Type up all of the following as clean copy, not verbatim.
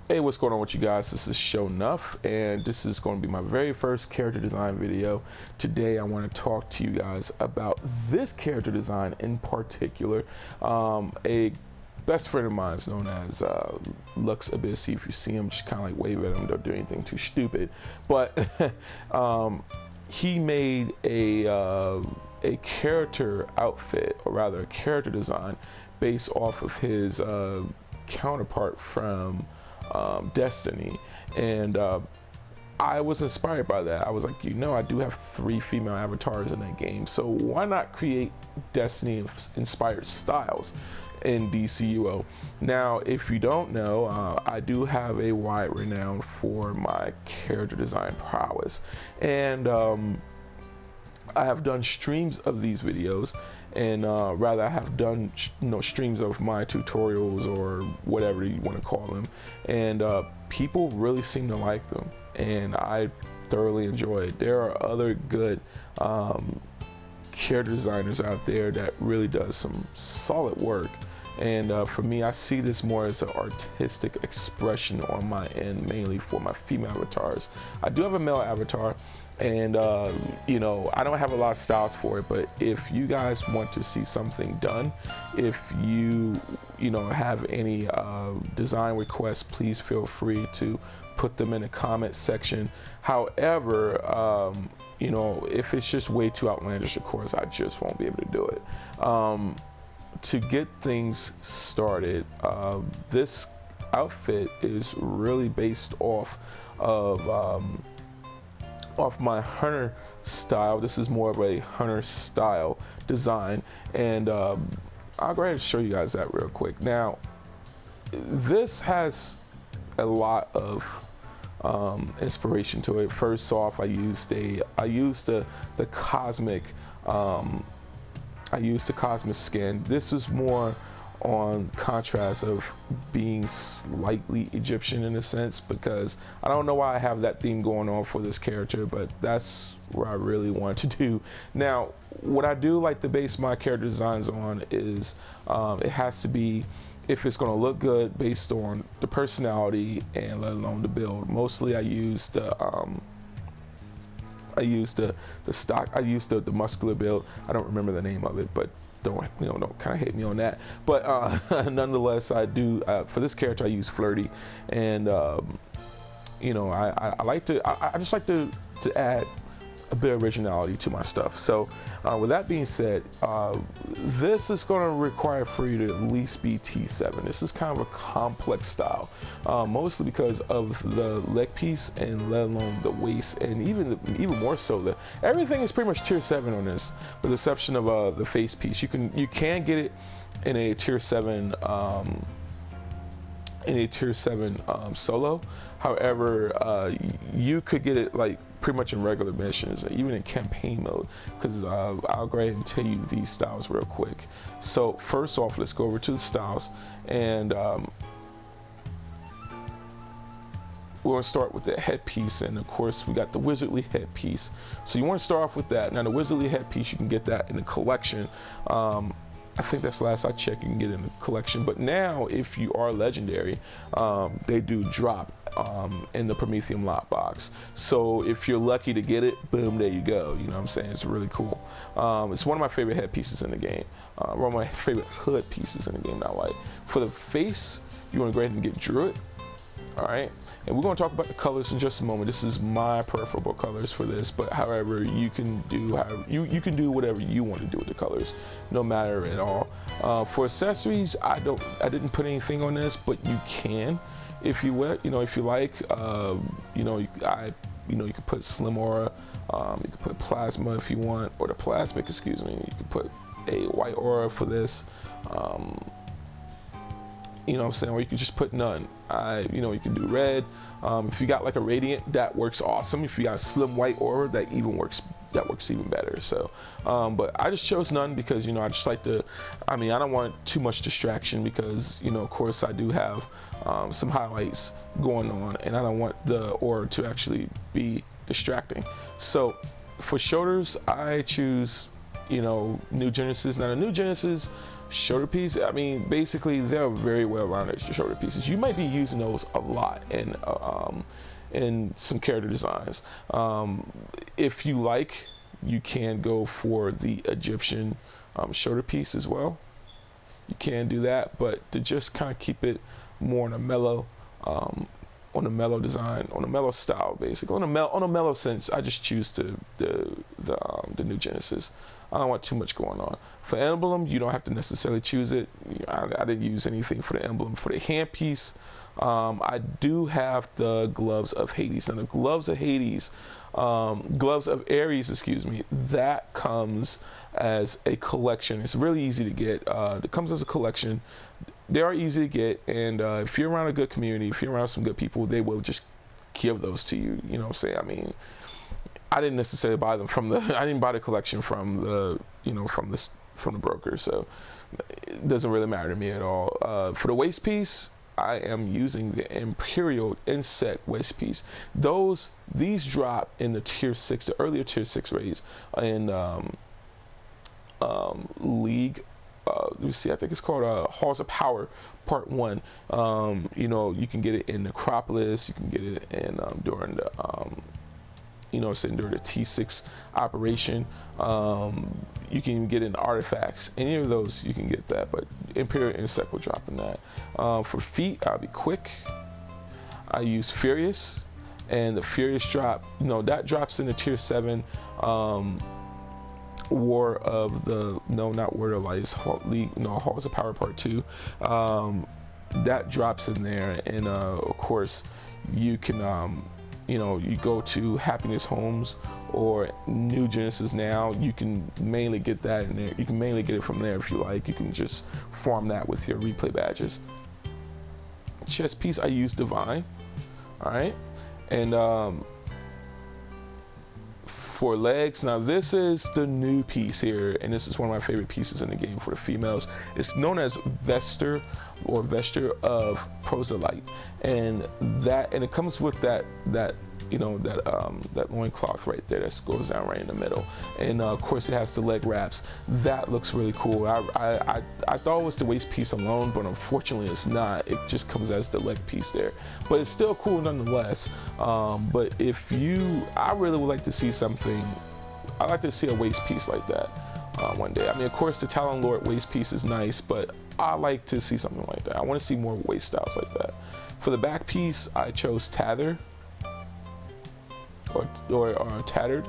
Hey, what's going on with you guys? This is Sho'Nuff, and this is going to be my very first character design video. Today I want to talk to you guys about this character design in particular. A best friend of mine is known as Lux Abyss. If you see him, just kind of like wave at him, don't do anything too stupid. But he made a character outfit, or rather a character design, based off of his counterpart from Destiny, and I was inspired by that. I was like, I do have 3 female avatars in that game, so why not create Destiny inspired styles in DCUO? Now, if you don't know, I do have a wide renown for my character design prowess, and I have done streams of these videos, and rather I have done streams of my tutorials or whatever you want to call them, and people really seem to like them, and I thoroughly enjoy it. There are other good character designers out there that really does some solid work, and for me, I see this more as an artistic expression on my end, mainly for my female avatars. I do have a male avatar, and I don't have a lot of styles for it, but if you guys want to see something done, if you have any design requests, please feel free to put them in the comment section. However, if it's just way too outlandish, of course I just won't be able to do it. To get things started, this outfit is really based off of my hunter style. This is more of a hunter style design, and I'll go ahead and show you guys that real quick. Now, this has a lot of inspiration to it. First off, I used the cosmic skin. This was more on contrast of being slightly Egyptian in a sense, because I don't know why I have that theme going on for this character, but that's where I really want to do. Now, what I do like to base my character designs on is it has to be, if it's going to look good, based on the personality and let alone the build. Mostly I use the stock. I used the muscular build. I don't remember the name of it, but don't kind of hate me on that. But nonetheless, I do for this character I use flirty, and I just like to add a bit of originality to my stuff. So with that being said, this is going to require for you to at least be T7. This is kind of a complex style, mostly because of the leg piece, and let alone the waist, and even more so, everything is pretty much tier 7 on this, with the exception of the face piece. You can get it in a tier 7 solo. However, you could get it like pretty much in regular missions, even in campaign mode, because I'll go ahead and tell you these styles real quick. So first off, let's go over to the styles, and we're going to start with the headpiece, and of course we got the wizardly headpiece. So you want to start off with that. Now the wizardly headpiece, you can get that in the collection. I think that's the last I checked, you can get in the collection. But now, if you are legendary, they do drop in the Prometheum lot box. So if you're lucky to get it, boom, there you go. You know what I'm saying? It's really cool. It's one of my favorite headpieces in the game. One of my favorite hood pieces in the game. Now, like for the face, you want to go ahead and get Druid. All right, and we're going to talk about the colors in just a moment. This is my preferable colors for this, but however, you can do you can do whatever you want to do with the colors, no matter at all. For accessories, I didn't put anything on this, but you can, if you would, if you like. You could put Slim Aura, you could put Plasma if you want, or the Plasmic, excuse me. You could put a White Aura for this. You know what I'm saying, or you can just put none. You can do red. If you got like a radiant, that works awesome. If you got a slim white aura, that works even better. So but I just chose none because I just like to, I don't want too much distraction, because of course I do have some highlights going on, and I don't want the aura to actually be distracting. So for shoulders, I choose New Genesis. Now the New Genesis shoulder piece, I mean, basically they're very well rounded shoulder pieces. You might be using those a lot in some character designs. If you like, you can go for the Egyptian shoulder piece as well. You can do that, but to just kind of keep it more on a mellow design, on a mellow style, basically on a mellow sense, I just choose the new Genesis. I don't want too much going on. For emblem, you don't have to necessarily choose it. I didn't use anything for the emblem. For the hand piece, I do have the gloves of Hades. Now the gloves of Hades, gloves of Ares, excuse me, that comes as a collection. It's really easy to get. It comes as a collection. They are easy to get, and if you're around a good community, if you're around some good people, they will just give those to you. You know what I'm saying? I mean, I didn't necessarily buy them from the. I didn't buy the collection from the, from the broker, so it doesn't really matter to me at all. For the waist piece, I am using the Imperial Insect waist piece. These drop in the tier 6, the earlier tier 6 raids in League. Let me see, I think it's called Halls of Power Part 1. You can get it in Necropolis, you can get it in during the during the T6 operation. You can get in artifacts. Any of those you can get that, but Imperial Insect will drop in that. For feet, I'll be quick. I use Furious, and the Furious drop, that drops in the tier 7 War of the not War of Lights, Halls of Power Part 2. That drops in there, and of course you can you go to Happiness Homes or New Genesis now. You can mainly get that in there. You can mainly get it from there if you like. You can just farm that with your replay badges. Chest piece, I use Divine. All right, and for legs, now this is the new piece here, and this is one of my favorite pieces in the game for the females. It's known as Vesture of Proselyte, and it comes with that loincloth right there that goes down right in the middle, and of course it has the leg wraps. That looks really cool. I thought it was the waist piece alone, but unfortunately it's not. It just comes as the leg piece there, but it's still cool nonetheless. But I really would like to see something. I'd like to see a waist piece like that one day. I mean, of course the Talon Lord waist piece is nice, but I like to see something like that. I want to see more waist styles like that. For the back piece, I chose Tather or Tattered,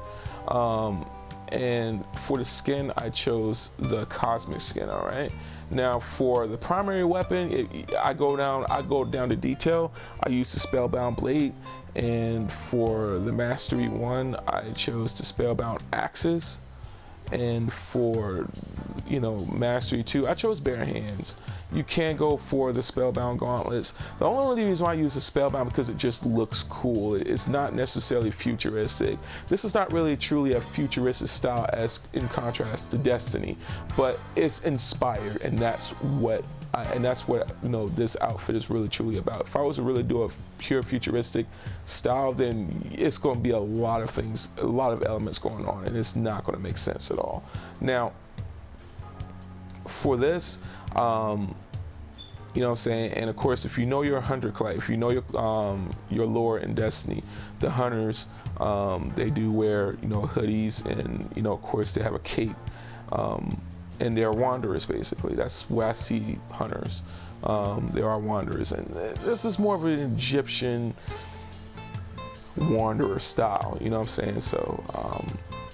and for the skin, I chose the Cosmic skin. All right. Now for the primary weapon, I go down to detail. I use the Spellbound Blade, and for the Mastery 1, I chose the Spellbound Axes. And for Mastery 2, I chose Bare Hands. You can go for the Spellbound Gauntlets. The only reason why I use the Spellbound because it just looks cool. It's not necessarily futuristic. This is not really truly a futuristic style as in contrast to Destiny, but it's inspired, and that's what this outfit is really truly about. If I was to really do a pure futuristic style, then it's going to be a lot of things, a lot of elements going on, and it's not going to make sense at all. Now for this, you know what I'm saying, and of course if you know your hunter class, if you know your lore in Destiny, the hunters, they do wear hoodies, and of course they have a cape, and they're wanderers. Basically that's where I see hunters. They are wanderers, and this is more of an Egyptian wanderer style, you know what I'm saying? So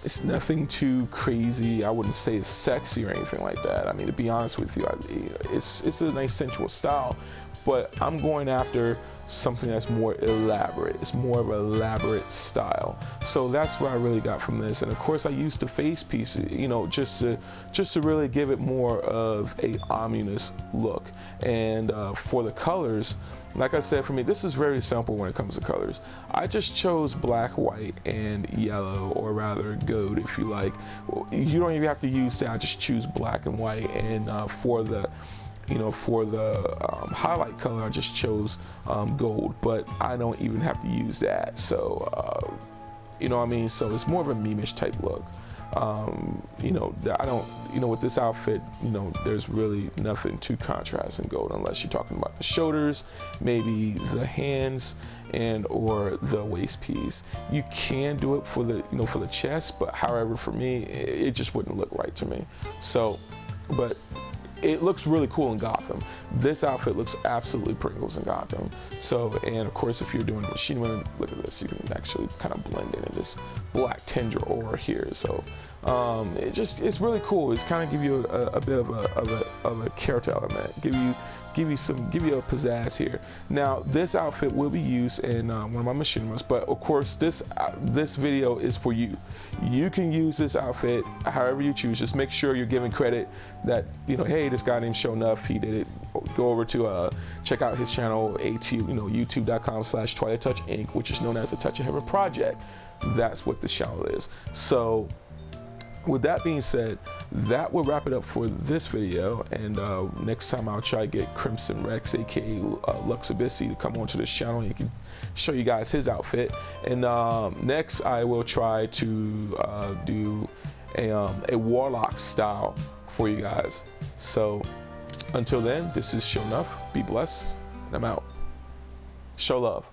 it's nothing too crazy. I wouldn't say it's sexy or anything like that. I mean, to be honest with you, it's a nice sensual style, but I'm going after something that's more elaborate. It's more of an elaborate style. So that's what I really got from this. And of course I used the face piece, just to really give it more of a ominous look. And for the colors, like I said, for me, this is very simple when it comes to colors. I just chose black, white, and yellow, or rather gold if you like. You don't even have to use that. I just choose black and white. And for the highlight color, I just chose gold, but I don't even have to use that. So you know what I mean? So it's more of a meme-ish type look. You know, I don't, you know, with this outfit, you know, there's really nothing too contrast in gold unless you're talking about the shoulders, maybe the hands, and or the waist piece. You can do it for the, you know, for the chest, but however, for me, it just wouldn't look right to me. So, but it looks really cool in Gotham. This outfit looks absolutely Pringles in Gotham. So, and of course, if you're doing machine learning, look at this, you can actually kind of blend in this black tendril aura here. So it's really cool. It's kind of give you a bit of a character element, give you a pizzazz here. Now this outfit will be used in one of my machinimas, but of course this video is for you. You can use this outfit however you choose. Just make sure you're giving credit that, you know, hey, this guy named Sho'Nuff, he did it. Go over to check out his channel, youtube.com/TwilightTouchInc, which is known as the Touch of Heaven Project. That's what this channel is. So with that being said, that will wrap it up for this video, and next time I'll try to get Crimson Rex, aka Lux Abyssi, to come onto this channel and he can show you guys his outfit. And next I will try to do a Warlock style for you guys. So until then, this is Sho'Nuff. Be blessed, and I'm out. Show love.